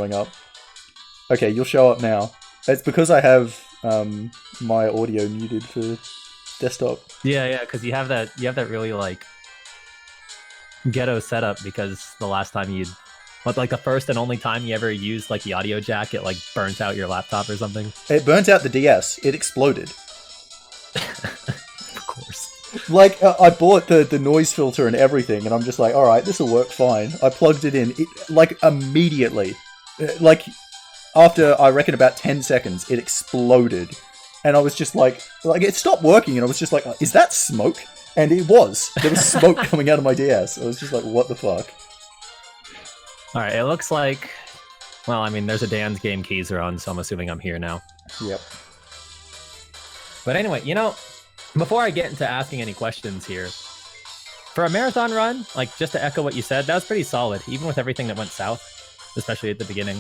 showing up. Okay, you'll show up now. It's because I have my audio muted for desktop. Yeah, because you have that really like ghetto setup because the last time like the first and only time you ever used like the audio jack, it like burnt out your laptop or something. It burnt out the DS. It exploded. Of course. Like, I bought the noise filter and everything, and I'm just like, alright, this will work fine. I plugged it in, like, immediately. Like, after, I reckon, about 10 seconds, it exploded. And I was just like, it stopped working, and I was just like, is that smoke? And it was. There was smoke coming out of my DS. I was just like, what the fuck? Alright, it looks like... Well, I mean, there's a Dan's game Keizaron, so I'm assuming I'm here now. Yep. But anyway, before I get into asking any questions here, for a marathon run, like, just to echo what you said, that was pretty solid, even with everything that went south, especially at the beginning.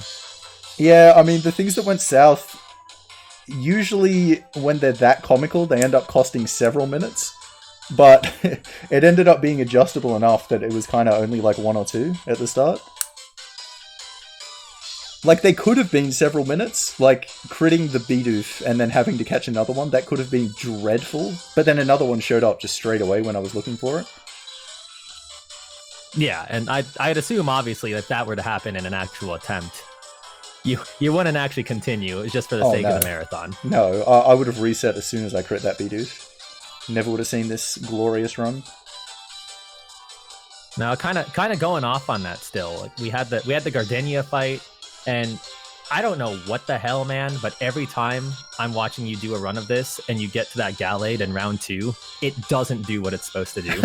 Yeah, I mean, the things that went south, usually when they're that comical, they end up costing several minutes. But it ended up being adjustable enough that it was kind of only like 1 or 2 at the start. Like, they could have been several minutes, like, critting the Bidoof and then having to catch another one. That could have been dreadful. But then another one showed up just straight away when I was looking for it. Yeah, and I'd assume, obviously, if that were to happen in an actual attempt, you wouldn't actually continue. It's just for the sake of the marathon. No, I would have reset as soon as I crit that Bidoof. Never would have seen this glorious run. Now, kind of going off on that still. Like, we had the Gardenia fight. And I don't know what the hell, man, but every time I'm watching you do a run of this and you get to that Gallade in round 2, it doesn't do what it's supposed to do.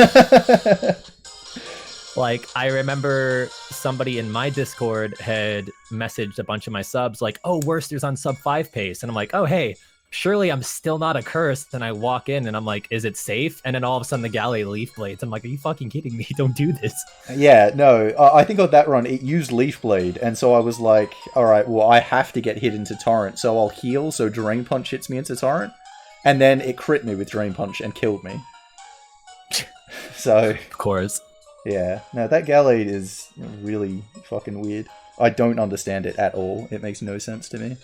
Like, I remember somebody in my Discord had messaged a bunch of my subs like, oh, Werster's on sub 5 pace. And I'm like, oh, hey, surely I'm still not accursed. And I walk in and I'm like, is it safe? And then all of a sudden the Gallade Leaf Blades. I'm like, are you fucking kidding me? Don't do this. Yeah, no, I think on that run it used Leaf Blade. And so I was like, alright, well, I have to get hit into Torrent. So I'll heal so Drain Punch hits me into Torrent. And then it crit me with Drain Punch and killed me. So... Of course. Yeah, no, that Gallade is really fucking weird. I don't understand it at all. It makes no sense to me.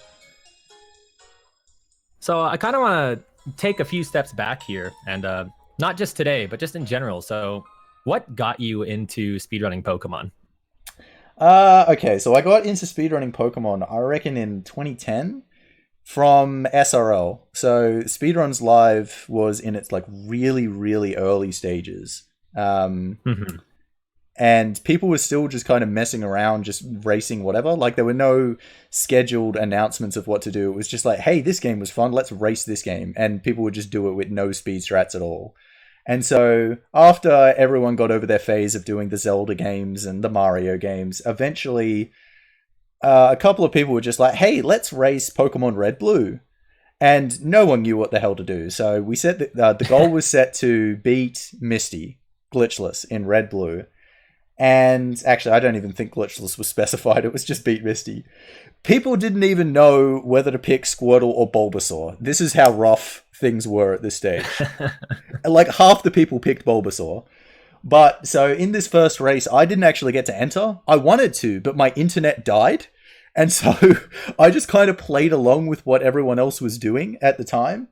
So I kind of want to take a few steps back here, and not just today, but just in general. So what got you into speedrunning Pokemon? Okay, so I got into speedrunning Pokemon, I reckon, in 2010 from SRL. So Speedruns Live was in its like really, really early stages. And people were still just kind of messing around, just racing whatever. Like, there were no scheduled announcements of what to do. It was just like, hey, this game was fun, let's race this game. And people would just do it with no speed strats at all. And so, after everyone got over their phase of doing the Zelda games and the Mario games, eventually, a couple of people were just like, hey, let's race Pokemon Red Blue. And no one knew what the hell to do. So, we set the goal was set to beat Misty, glitchless, in Red Blue. And actually, I don't even think glitchless was specified. It was just beat Misty. People didn't even know whether to pick Squirtle or Bulbasaur. This is how rough things were at this stage. Like, half the people picked Bulbasaur. But, so, in this first race, I didn't actually get to enter. I wanted to, but my internet died. And so, I just kind of played along with what everyone else was doing at the time.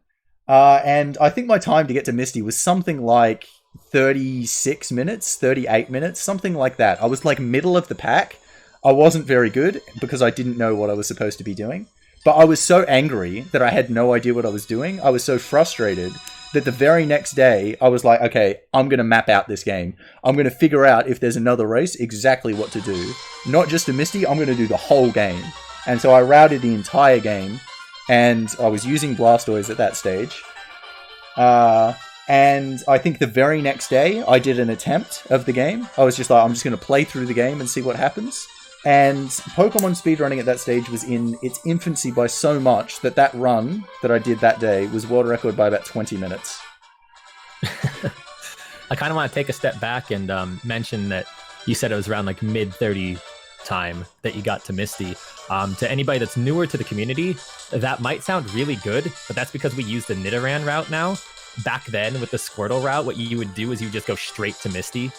And I think my time to get to Misty was something like 36 minutes, 38 minutes, something like that. I was like middle of the pack. I wasn't very good because I didn't know what I was supposed to be doing. But I was so angry that I had no idea what I was doing. I was so frustrated that the very next day I was like, okay, I'm going to map out this game. I'm going to figure out if there's another race exactly what to do. Not just a Misty, I'm going to do the whole game. And so I routed the entire game, and I was using Blastoise at that stage. And I think the very next day, I did an attempt of the game. I was just like, I'm just going to play through the game and see what happens. And Pokemon speedrunning at that stage was in its infancy by so much that that run that I did that day was world record by about 20 minutes. I kind of want to take a step back and mention that you said it was around like mid-30 time that you got to Misty. To anybody that's newer to the community, that might sound really good, but that's because we use the Nidoran route now. Back then, with the Squirtle route, what you would do is you would just go straight to Misty.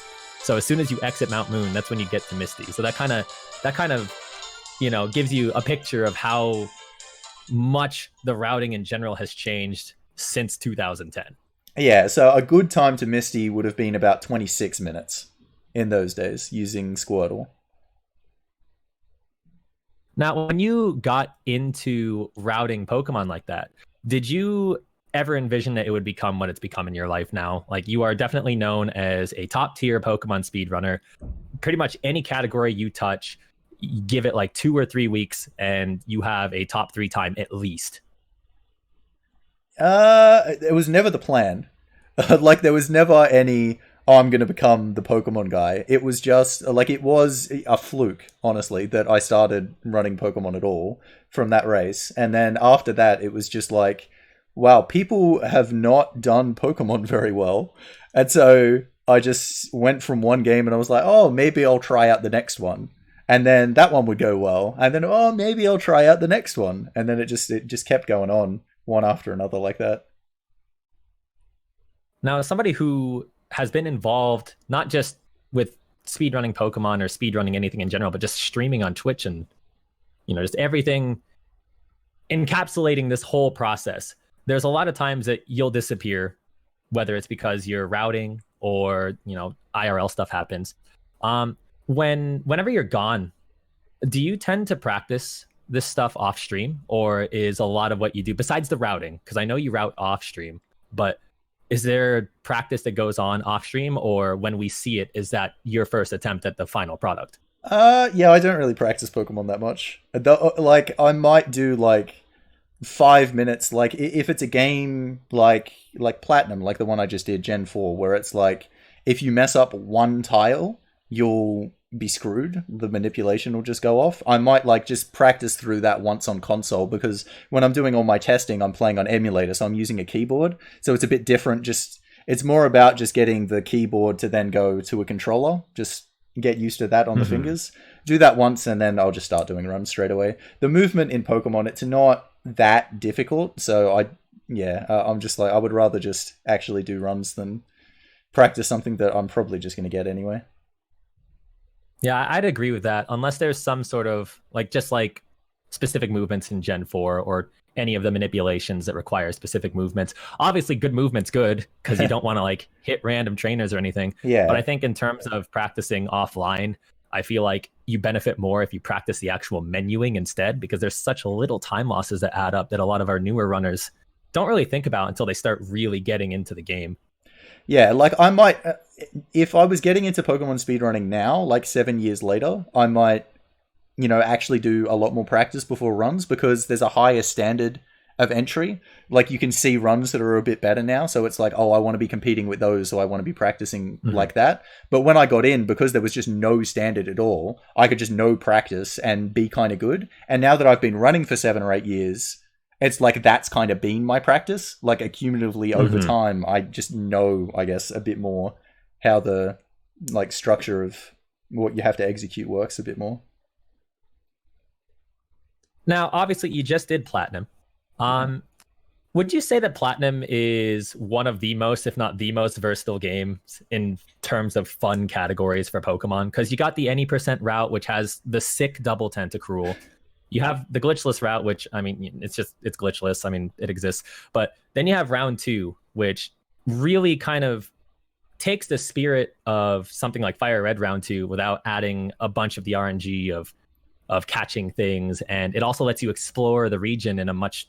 So as soon as you exit Mount Moon, that's when you get to Misty. So that kind of gives you a picture of how much the routing in general has changed since 2010. Yeah, so a good time to Misty would have been about 26 minutes in those days using Squirtle. Now, when you got into routing Pokemon like that, did you ever envision that it would become what it's become in your life now? Like, you are definitely known as a top tier Pokemon speedrunner. Pretty much any category you touch, you give it like 2 or 3 weeks and you have a top 3 time at least. It was never the plan. Like, there was never any, oh, I'm going to become the Pokemon guy. It was just, like, it was a fluke, honestly, that I started running Pokemon at all from that race. And then after that, it was just like, wow, people have not done Pokemon very well. And so I just went from one game and I was like, oh, maybe I'll try out the next one. And then that one would go well. And then, oh, maybe I'll try out the next one. And then it just kept going on, one after another like that. Now, as somebody who has been involved not just with speedrunning Pokemon or speedrunning anything in general, but just streaming on Twitch and, just everything encapsulating this whole process, there's a lot of times that you'll disappear, whether it's because you're routing or, IRL stuff happens. Whenever you're gone, do you tend to practice this stuff off stream, or is a lot of what you do besides the routing? Because I know you route off stream, but is there practice that goes on off stream, or when we see it, is that your first attempt at the final product? Yeah, I don't really practice Pokemon that much. Like, I might do like 5 minutes. Like, if it's a game like Platinum, like the one I just did, Gen 4, where it's like, if you mess up one tile, you'll be screwed. The manipulation will just go off. I might like just practice through that once on console, because when I'm doing all my testing, I'm playing on emulator, so I'm using a keyboard. So it's a bit different. It's more about just getting the keyboard to then go to a controller. Just get used to that on the fingers. Do that once, and then I'll just start doing runs straight away. The movement in Pokemon, it's not that difficult. So I'm just like, I would rather just actually do runs than practice something that I'm probably just going to get anyway. Yeah, I'd agree with that. Unless there's some sort of just specific movements in Gen 4 or any of the manipulations that require specific movements. Obviously, good movement's good because you don't want to hit random trainers or anything. Yeah. But I think in terms of practicing offline, I feel like you benefit more if you practice the actual menuing instead, because there's such little time losses that add up that a lot of our newer runners don't really think about until they start really getting into the game. Yeah, like I might, if I was getting into Pokemon speedrunning now, like 7 years later, I might, actually do a lot more practice before runs, because there's a higher standard of entry. Like, you can see runs that are a bit better now. So it's like, oh, I want to be competing with those, so I want to be practicing like that. But when I got in, because there was just no standard at all, I could just no practice and be kind of good. And now that I've been running for 7 or 8 years, it's like that's kind of been my practice. Like, accumulatively over time, I just know, I guess, a bit more how the structure of what you have to execute works a bit more. Now, obviously, you just did Platinum. Would you say that Platinum is one of the most, if not the most, versatile games in terms of fun categories for Pokemon? Because you got the any percent route, which has the sick double Tentacruel. You have the glitchless route, which, I mean, it's glitchless. I mean, it exists. But then you have round 2, which really kind of takes the spirit of something like Fire Red round 2 without adding a bunch of the RNG of catching things. And it also lets you explore the region in a much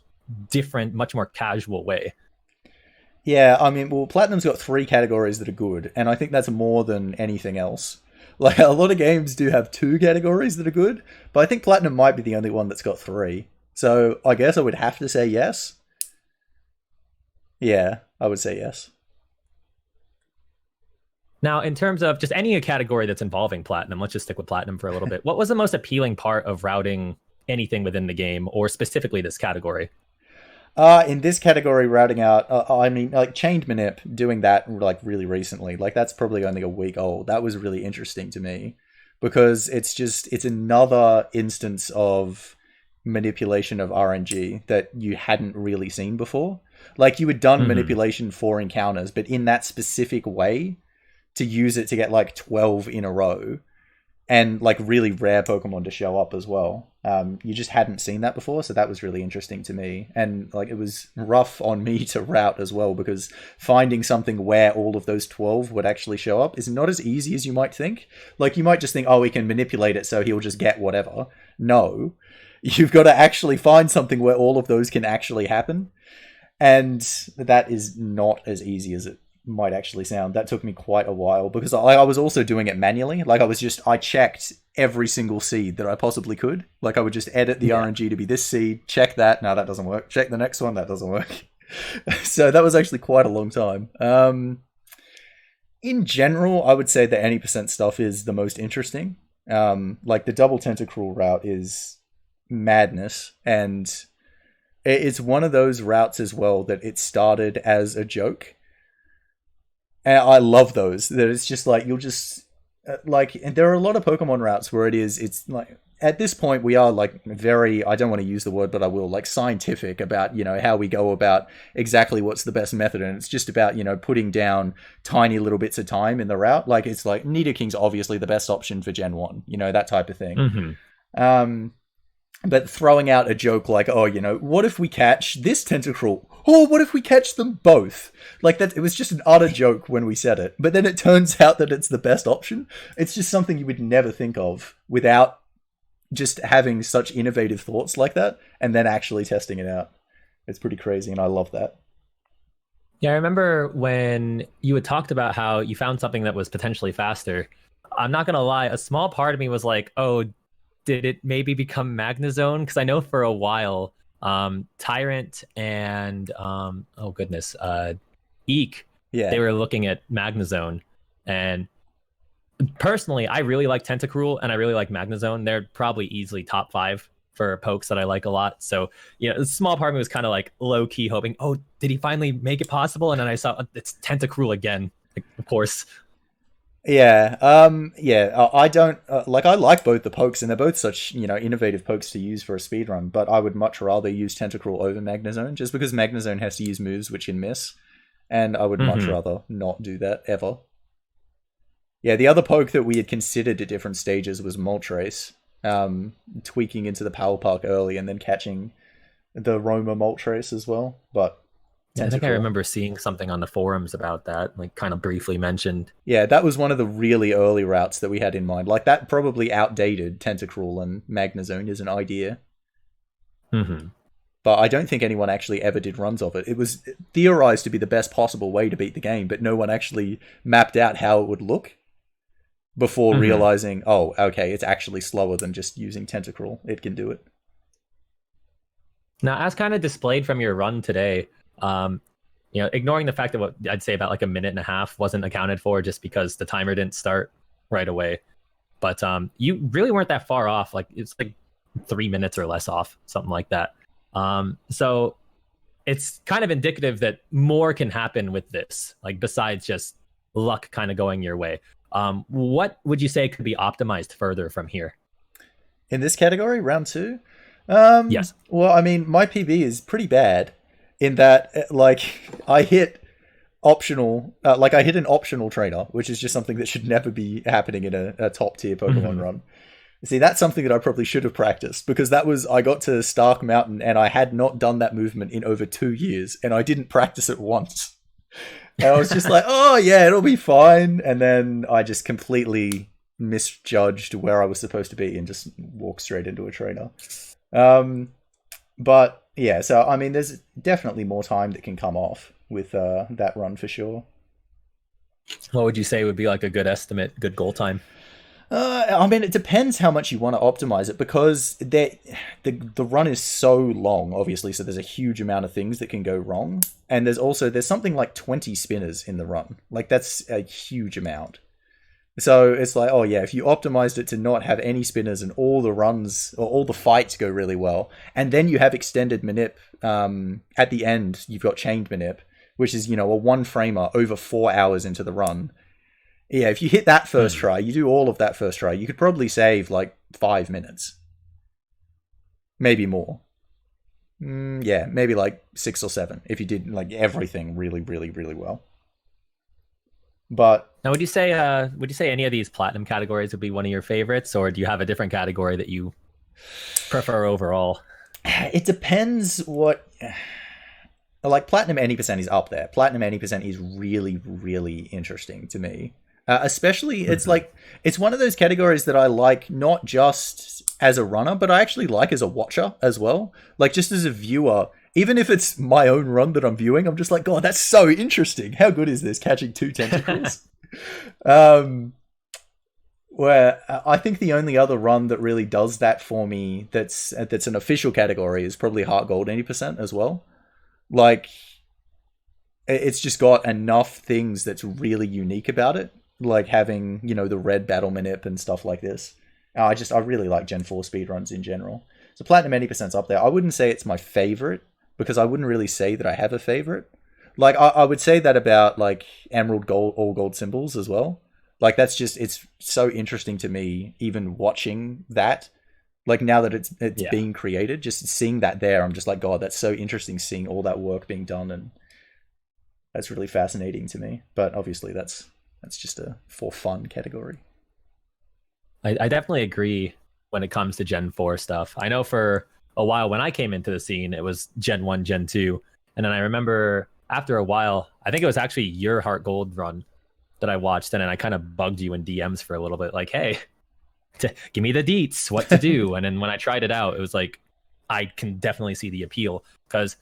different, much more casual way. Yeah, I mean, well, Platinum's got 3 categories that are good, and I think that's more than anything else. Like, a lot of games do have 2 categories that are good, but I think Platinum might be the only one that's got 3. So I guess I would have to say yes. Yeah, I would say yes. Now, in terms of just any category that's involving Platinum, let's just stick with Platinum for a little bit. What was the most appealing part of routing anything within the game, or specifically this category? In this category, routing out, I mean, like chained manip, doing that like really recently, like that's probably only a week old. That was really interesting to me, because it's another instance of manipulation of RNG that you hadn't really seen before. Like, you had done manipulation for encounters, but in that specific way, to use it to get like 12 in a row, and like really rare Pokemon to show up as well. You just hadn't seen that before, so that was really interesting to me. And like it was rough on me to route as well, because finding something where all of those 12 would actually show up is not as easy as you might think. Like you might just think, oh, we can manipulate it so he'll just get whatever. No, you've got to actually find something where all of those can actually happen. And that is not as easy as it might actually sound. That took me quite a while, because I was also doing it manually. Like I checked every single seed that I possibly could. Like I would just edit the RNG to be this seed, check that, no, that doesn't work. Check the next one, that doesn't work. So that was actually quite a long time. In general, I would say the any percent stuff is the most interesting. Like the double tentacruel route is madness, and it's one of those routes as well that it started as a joke. And I love those. That it's just like you'll just like, and there are a lot of Pokemon routes where it's like at this point we are like very, I don't want to use the word, but I will, like scientific about, how we go about exactly what's the best method, and it's just about, putting down tiny little bits of time in the route. Like it's like Nidoking's obviously the best option for Gen 1, that type of thing. But throwing out a joke like, oh, what if we catch this Tentacruel? Oh, what if we catch them both? Like that, it was just an utter joke when we said it. But then it turns out that it's the best option. It's just something you would never think of without just having such innovative thoughts like that and then actually testing it out. It's pretty crazy, and I love that. Yeah, I remember when you had talked about how you found something that was potentially faster. I'm not going to lie, a small part of me was like, oh, did it maybe become Magnezone? Because I know for a while, Tyrant and Eek, they were looking at Magnezone. And personally, I really like Tentacruel and I really like Magnezone. They're probably easily top 5 for pokes that I like a lot. So, a small part of me was kind of like low key hoping, oh, did he finally make it possible? And then I saw it's Tentacruel again, like, of course. Yeah, I don't like. I like both the pokes, and they're both such innovative pokes to use for a speedrun. But I would much rather use Tentacruel over Magnezone, just because Magnezone has to use moves which can miss, and I would much rather not do that ever. Yeah, the other poke that we had considered at different stages was Moltres, tweaking into the Power Park early and then catching the Roma Moltres as well, but. I think I remember seeing something on the forums about that, like kind of briefly mentioned. Yeah, that was one of the really early routes that we had in mind. Like that probably outdated Tentacruel and Magnezone as an idea. But I don't think anyone actually ever did runs of it. It was theorized to be the best possible way to beat the game, but no one actually mapped out how it would look before realizing, oh, okay, it's actually slower than just using Tentacruel. It can do it. Now, as kind of displayed from your run today, ignoring the fact that what I'd say about like a minute and a half wasn't accounted for just because the timer didn't start right away, but you really weren't that far off. Like it's like 3 minutes or less off, something like that. So it's kind of indicative that more can happen with this, like besides just luck kind of going your way. What would you say could be optimized further from here? In this category, round 2? Yes. Well, I mean, my PB is pretty bad. In that, like, I hit an optional trainer, which is just something that should never be happening in a top tier Pokemon run. See, that's something that I probably should have practiced, because I got to Stark Mountain and I had not done that movement in over 2 years, and I didn't practice it once. And I was just like, oh yeah, it'll be fine. And then I just completely misjudged where I was supposed to be and just walked straight into a trainer. But yeah, so I mean, there's definitely more time that can come off with that run for sure. What would you say would be like a good estimate, good goal time? I mean, it depends how much you want to optimize it, because the run is so long, obviously, so there's a huge amount of things that can go wrong. And there's something like 20 spinners in the run. Like, that's a huge amount. So it's like, oh yeah, if you optimized it to not have any spinners and all the runs or all the fights go really well, and then you have extended manip, at the end you've got chained manip, which is, a 1-framer over 4 hours into the run. Yeah, if you hit that first try, you do all of that first try, you could probably save like 5 minutes. Maybe more. Yeah, maybe like 6 or 7 if you did like everything really, really, really well. But now, would you say any of these platinum categories would be one of your favorites, or do you have a different category that you prefer overall? It depends what. Like Platinum Any Percent is up there. Platinum Any Percent is really, really interesting to me. Especially, it's like it's one of those categories that I like not just as a runner, but I actually like as a watcher as well. Like just as a viewer, even if it's my own run that I'm viewing, I'm just like, God, that's so interesting. How good is this? Catching 2 tentacles. Where I think the only other run that really does that for me, that's an official category, is probably Heart Gold 80% as well. Like, it's just got enough things that's really unique about it, like having, you know, the red battle manip and stuff like this. I really like Gen 4 speedruns in general. So Platinum 80%'s up there. I wouldn't say it's my favorite, because I wouldn't really say that I have a favorite. Like, I would say that about, like, Emerald Gold, All Gold Symbols as well. Like, that's just, it's so interesting to me, even watching that. Like, now that it's being created, just seeing that there, I'm just like, God, that's so interesting, seeing all that work being done, and that's really fascinating to me. But obviously, that's just a for fun category. I definitely agree when it comes to Gen 4 stuff. I know for a while when I came into the scene, it was Gen 1, Gen 2. And then I remember after a while, I think it was actually your Heart Gold run that I watched, and then I kind of bugged you in DMs for a little bit, like, hey, give me the deets, what to do. And then when I tried it out, it was like, I can definitely see the appeal, because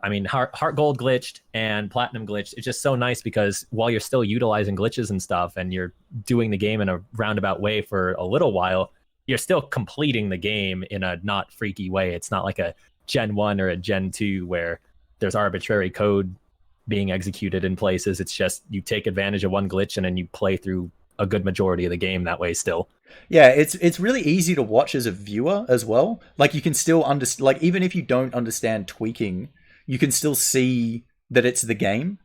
I mean, Heart Gold glitched and Platinum glitched. It's just so nice because while you're still utilizing glitches and stuff, and you're doing the game in a roundabout way for a little while, you're still completing the game in a not freaky way. It's not like a Gen 1 or a Gen 2 where there's arbitrary code being executed in places. It's just you take advantage of one glitch and then you play through a good majority of the game that way still. Yeah, it's really easy to watch as a viewer as well. Like, you can still understand, like, even if you don't understand tweaking, you can still see that it's the game.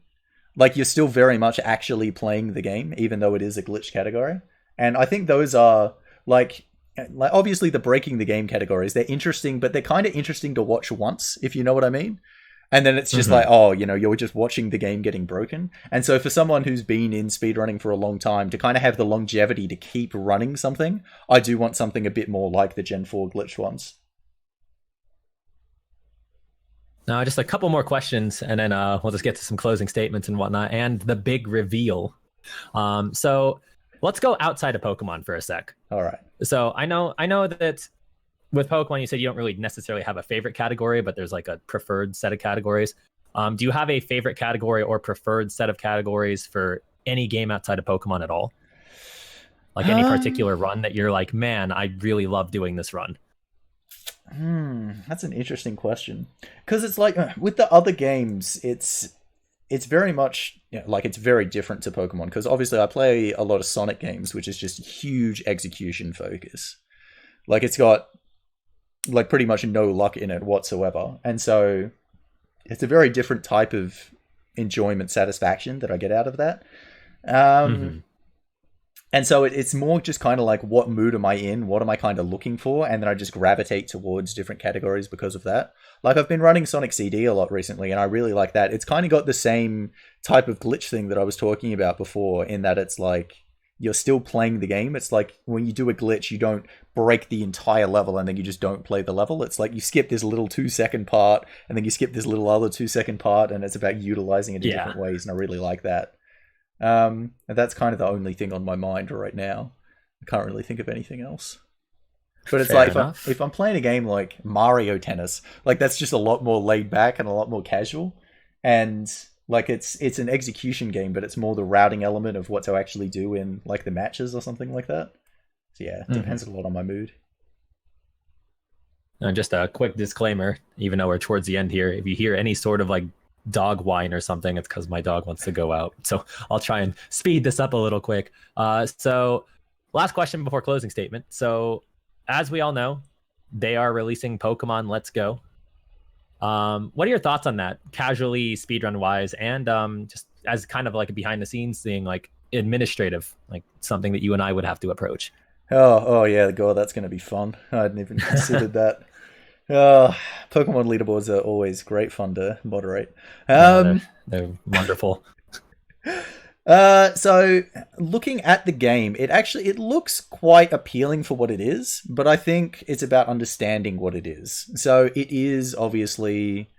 Like, you're still very much actually playing the game, even though it is a glitch category. And I think those are, like obviously the breaking the game categories, they're interesting, but they're kind of interesting to watch once, if you know what I mean. And then it's just like, oh, you know, you're just watching the game getting broken. And so for someone who's been in speedrunning for a long time, to kind of have the longevity to keep running something, I do want something a bit more like the Gen 4 glitch ones. Now, just a couple more questions, and then we'll just get to some closing statements and whatnot, and the big reveal. So let's go outside of Pokemon for a sec. All right. So I know that with Pokemon, you said you don't really necessarily have a favorite category, but there's like a preferred set of categories. Do you have a favorite category or preferred set of categories for any game outside of Pokemon at all? Like any particular run that you're like, man, I really love doing this run? That's an interesting question. Because it's like, with the other games, it's very much, like, it's very different to Pokemon. Because obviously I play a lot of Sonic games, which is just huge execution focus. Like, it's got, like, pretty much no luck in it whatsoever. And so it's a very different type of enjoyment satisfaction that I get out of that. And so it's more just kind of like, what mood am I in? What am I kind of looking for? And then I just gravitate towards different categories because of that. Like, I've been running Sonic CD a lot recently, and I really like that. It's kind of got the same type of glitch thing that I was talking about before, in that it's like, you're still playing the game. It's like when you do a glitch, you don't break the entire level and then you just don't play the level. It's like you skip this little 2-second part and then you skip this little other 2-second part, and it's about utilizing it in different ways. And I really like that. And that's kind of the only thing on my mind right now. I can't really think of anything else. But it's Fair like, if I'm playing a game like Mario Tennis, like, that's just a lot more laid back and a lot more casual. And like, it's an execution game, but it's more the routing element of what to actually do in, like, the matches or something like that. So yeah, it depends a lot on my mood. Just a quick disclaimer, even though we're towards the end here, if you hear any sort of like dog whine or something, it's because my dog wants to go out. So I'll try and speed this up a little quick. So last question before closing statement. So as we all know, they are releasing Pokemon Let's Go. What are your thoughts on that, casually, speedrun wise, and just as kind of like a behind the scenes thing, like administrative, like something that you and I would have to approach? Oh yeah, God, that's going to be fun. I hadn't even considered that. Pokemon leaderboards are always great fun to moderate. They're wonderful. So looking at the game, it looks quite appealing for what it is, but I think it's about understanding what it is. So it is obviously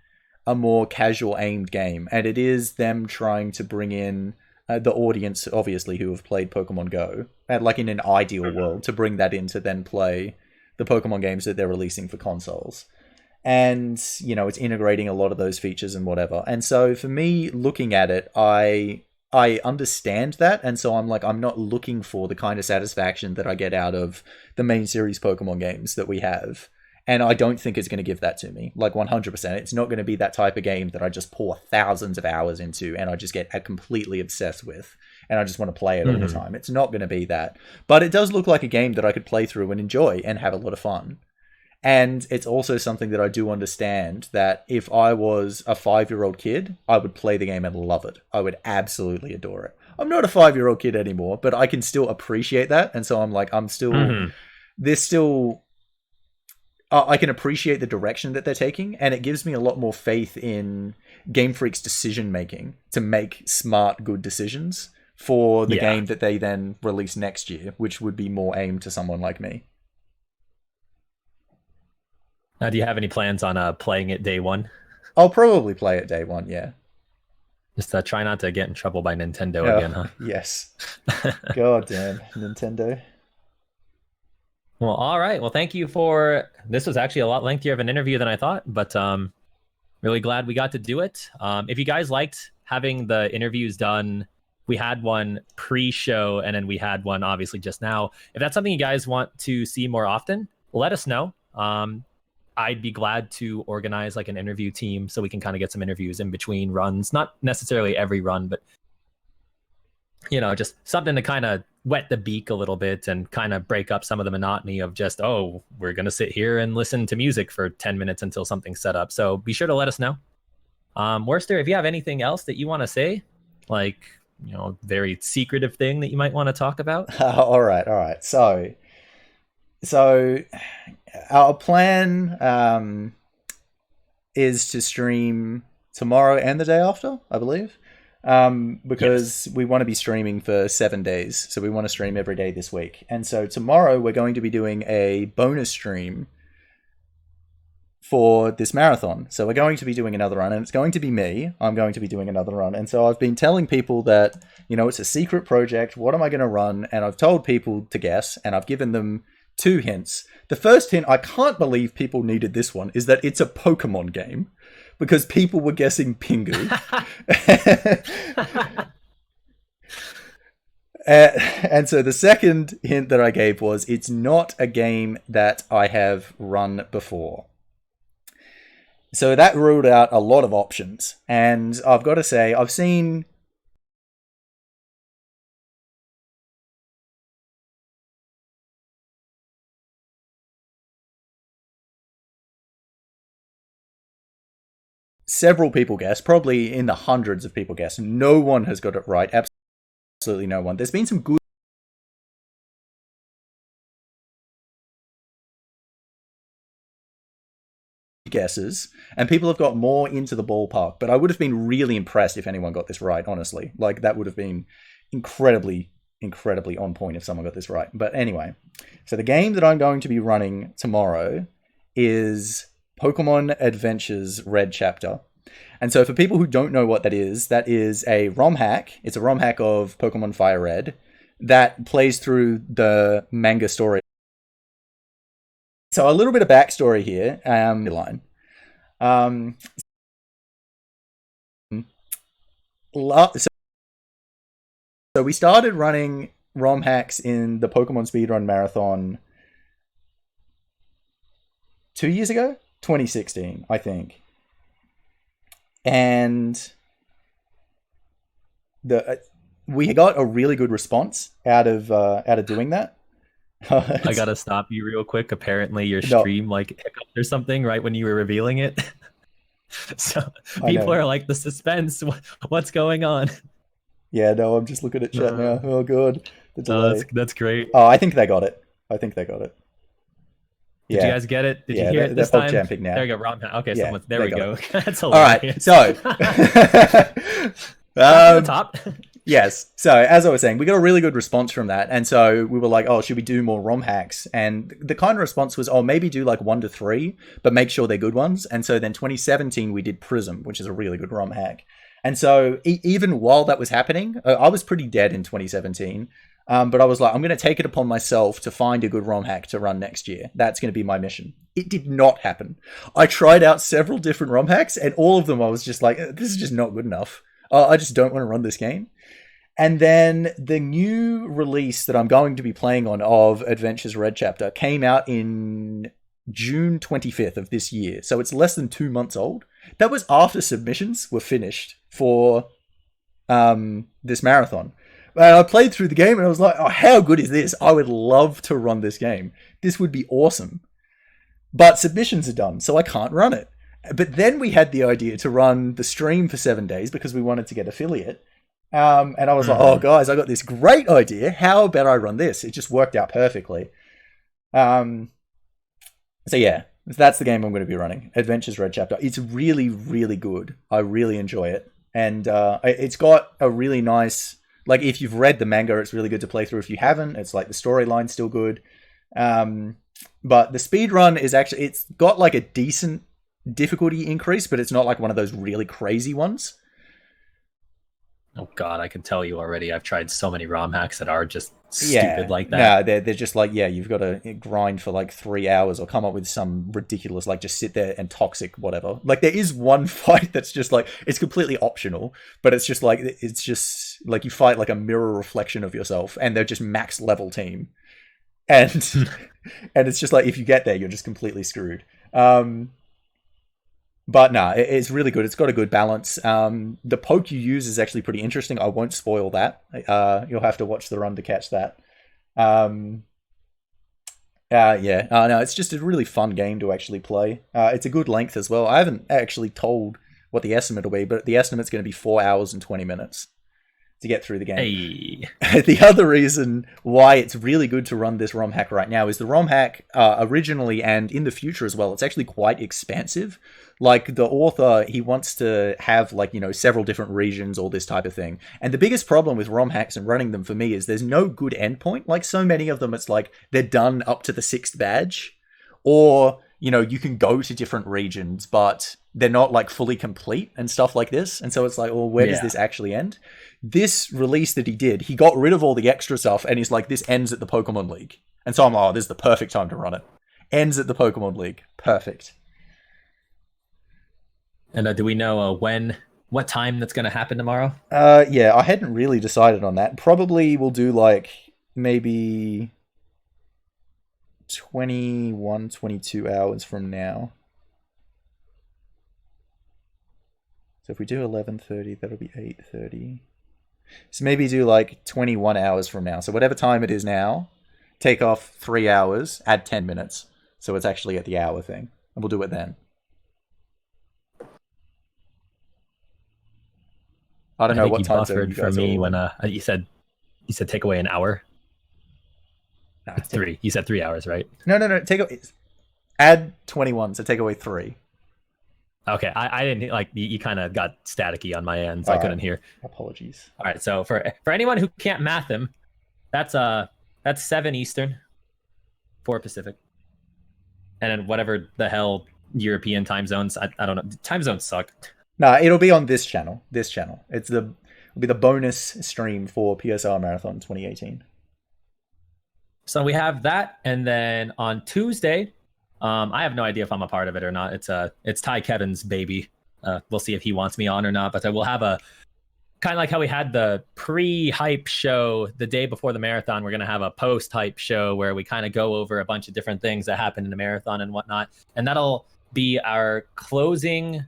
a more casual aimed game, and it is them trying to bring in the audience, obviously, who have played Pokemon Go, and like in an ideal world, to bring that in to then play the Pokemon games that they're releasing for consoles. And, you know, it's integrating a lot of those features and whatever. And so for me, looking at it, I understand that, and so I'm like, I'm not looking for the kind of satisfaction that I get out of the main series Pokemon games that we have. And I don't think it's going to give that to me. Like 100%. It's not going to be that type of game that I just pour thousands of hours into and I just get completely obsessed with. And I just want to play it all the time. It's not going to be that. But it does look like a game that I could play through and enjoy and have a lot of fun. And it's also something that I do understand that if I was a 5-year-old kid, I would play the game and love it. I would absolutely adore it. I'm not a 5-year-old kid anymore, but I can still appreciate that. And so I'm like, there's still... I can appreciate the direction that they're taking, and it gives me a lot more faith in Game Freak's decision making to make smart, good decisions for the game that they then release next year, which would be more aimed to someone like me. Now, do you have any plans on playing it day one? I'll probably play it day one, yeah. Just try not to get in trouble by Nintendo again, huh? Yes. God damn, Nintendo. Well, all right. Well, thank you for... This was actually a lot lengthier of an interview than I thought, but really glad we got to do it. If you guys liked having the interviews done, we had one pre-show, and then we had one obviously just now. If that's something you guys want to see more often, let us know. I'd be glad to organize like an interview team so we can kind of get some interviews in between runs. Not necessarily every run, but you know, just something to kind of wet the beak a little bit and kind of break up some of the monotony of just, oh, we're going to sit here and listen to music for 10 minutes until something's set up. So be sure to let us know. Werster, if you have anything else that you want to say, like, you know, very secretive thing that you might want to talk about. All right. So our plan is to stream tomorrow and the day after, I believe. Because we want to be streaming for 7 days. So we want to stream every day this week. And so tomorrow we're going to be doing a bonus stream for this marathon. So we're going to be doing another run, and it's going to be me. I'm going to be doing another run. And so I've been telling people that, you know, it's a secret project. What am I going to run? And I've told people to guess, and I've given them 2 hints. The first hint, I can't believe people needed this one, is that it's a Pokemon game. Because people were guessing Pingu. And so the second hint that I gave was it's not a game that I have run before. So that ruled out a lot of options. And I've got to say, I've seen... several people guess, probably in the hundreds of people guess. No one has got it right. Absolutely no one. There's been some good guesses, and people have got more into the ballpark, but I would have been really impressed if anyone got this right, honestly. Like, that would have been incredibly on point if someone got this right. But anyway, so the game that I'm going to be running tomorrow is Pokemon Adventures Red Chapter. And so for people who don't know what that is a ROM hack. It's a ROM hack of Pokemon Fire Red that plays through the manga story. So a little bit of backstory here. So we started running ROM hacks in the Pokemon Speedrun Marathon 2 years ago? 2016, I think. And we got a really good response out of doing that. I gotta stop you real quick. Apparently your stream like hiccuped or something right when you were revealing it. So people are like, the suspense, what's going on? Yeah, no, I'm just looking at chat now. Oh god. That's great. Oh, I think they got it. Did you guys get it? Did you hear it this time? Jumping now. There you go, Rom. Okay, yeah, there we go. That's hilarious. All right, so the top. Yes. So as I was saying, we got a really good response from that, and so we were like, "Oh, should we do more ROM hacks?" And the kind of response was, "Oh, maybe do like 1 to 3, but make sure they're good ones." And so then 2017 we did Prism, which is a really good ROM hack. And so even while that was happening, I was pretty dead in 2017. But I was like, I'm going to take it upon myself to find a good ROM hack to run next year. That's going to be my mission. It did not happen. I tried out several different ROM hacks, and all of them I was just like, this is just not good enough. I just don't want to run this game. And then the new release that I'm going to be playing on of Adventures Red Chapter came out in June 25th of this year. So it's less than 2 months old. That was after submissions were finished for this marathon. And I played through the game and I was like, oh, how good is this? I would love to run this game. This would be awesome. But submissions are done, so I can't run it. But then we had the idea to run the stream for 7 days because we wanted to get affiliate. And I was like, oh, guys, I got this great idea. How about I run this? It just worked out perfectly. So yeah, that's the game I'm going to be running. Adventures Red Chapter. It's really, really good. I really enjoy it. And it's got a really nice... Like, if you've read the manga, it's really good to play through. If you haven't, it's like the storyline's still good. But the speedrun is actually... It's got like a decent difficulty increase, but it's not like one of those really crazy ones. Oh god, I can tell you already. I've tried so many ROM hacks that are just stupid like that. No, they're just like, yeah, you've got to grind for like 3 hours or come up with some ridiculous, like just sit there and toxic whatever. Like there is one fight that's just like, it's completely optional, but it's just like you fight like a mirror reflection of yourself, and they're just max level team, and and it's just like if you get there, you're just completely screwed. But no, it's really good. It's got a good balance. The poke you use is actually pretty interesting. I won't spoil that. You'll have to watch the run to catch that. No, it's just a really fun game to actually play. It's a good length as well. I haven't actually told what the estimate will be, but the estimate's going to be 4 hours and 20 minutes to get through the game. Hey. The other reason why it's really good to run this ROM hack right now is the ROM hack originally and in the future as well, it's actually quite expansive. Like the author, he wants to have like, several different regions, all this type of thing. And the biggest problem with ROM hacks and running them for me is there's no good endpoint. Like so many of them, it's like they're done up to the 6th badge, or, you can go to different regions, but they're not like fully complete and stuff like this. And so it's like, well, where does this actually end? This release that he did, he got rid of all the extra stuff and he's like, this ends at the Pokemon League. And so I'm like, oh, this is the perfect time to run it. Ends at the Pokemon League. Perfect. And do we know what time that's going to happen tomorrow? Yeah, I hadn't really decided on that. Probably we'll do like maybe 21, 22 hours from now. So if we do 11:30, that'll be 8:30. So maybe do like 21 hours from now. So whatever time it is now, take off 3 hours, add 10 minutes. So it's actually at the hour thing. And we'll do it then. I don't know what time zone you guys for me when you said take away an hour. Nah, it's 3. You said 3 hours, right? No. Add 21, so take away 3. Okay, I didn't like you. Kind of got staticky on my end, so I couldn't hear. Apologies. All right, so for anyone who can't math them, that's 7 Eastern, 4 Pacific, and then whatever the hell European time zones. I don't know. Time zones suck. Nah, it'll be on this channel. It'll be the bonus stream for PSR Marathon 2018. So we have that, and then on Tuesday, I have no idea if I'm a part of it or not. It's Ty Kevin's baby. We'll see if he wants me on or not. But we'll have a kind of like how we had the pre-hype show the day before the marathon. We're gonna have a post-hype show where we kind of go over a bunch of different things that happened in the marathon and whatnot, and that'll be our closing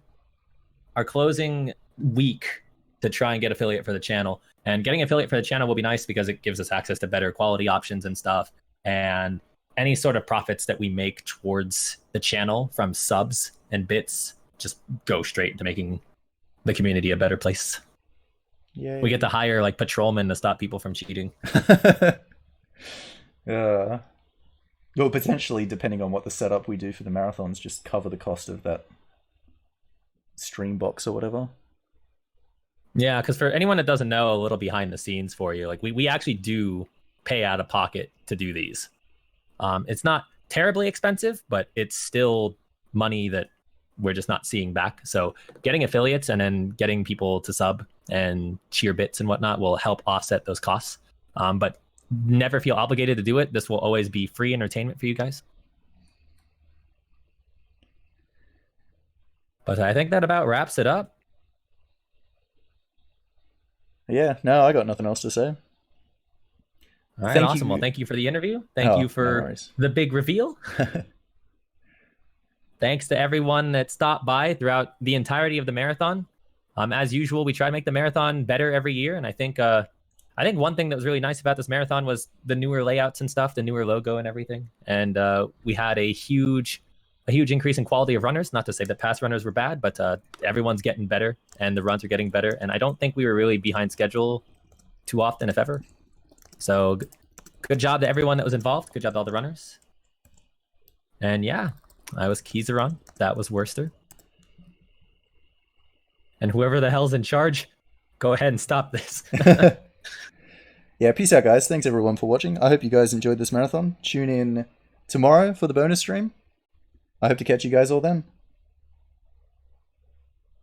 week to try and get affiliate for the channel. And getting affiliate for the channel will be nice because it gives us access to better quality options and stuff. And any sort of profits that we make towards the channel from subs and bits just go straight into making the community a better place. Yay. We get to hire like patrolmen to stop people from cheating. Well, potentially, depending on what the setup we do for the marathons, just cover the cost of that stream box or whatever. Yeah, because for anyone that doesn't know, a little behind the scenes for you, like we actually do pay out of pocket to do these. It's not terribly expensive, but it's still money that we're just not seeing back. So getting affiliates and then getting people to sub and cheer bits and whatnot will help offset those costs. But never feel obligated to do it. This will always be free entertainment for you guys. But I think that about wraps it up. Yeah, no, I got nothing else to say. All right, Thank awesome. you. Well, thank you for the interview. Thank you No for worries. the big reveal. Thanks to everyone that stopped by throughout the entirety of the marathon. As usual, we try to make the marathon better every year, and I think one thing that was really nice about this marathon was the newer layouts and stuff, the newer logo and everything. And we had a huge increase in quality of runners. Not to say that past runners were bad, but everyone's getting better, and the runs are getting better. And I don't think we were really behind schedule too often, if ever. So good job to everyone that was involved. Good job to all the runners. And yeah, I was Keizaron. That was Werster. And whoever the hell's in charge, go ahead and stop this. Yeah, peace out, guys. Thanks everyone for watching. I hope you guys enjoyed this marathon. Tune in tomorrow for the bonus stream. I hope to catch you guys all then.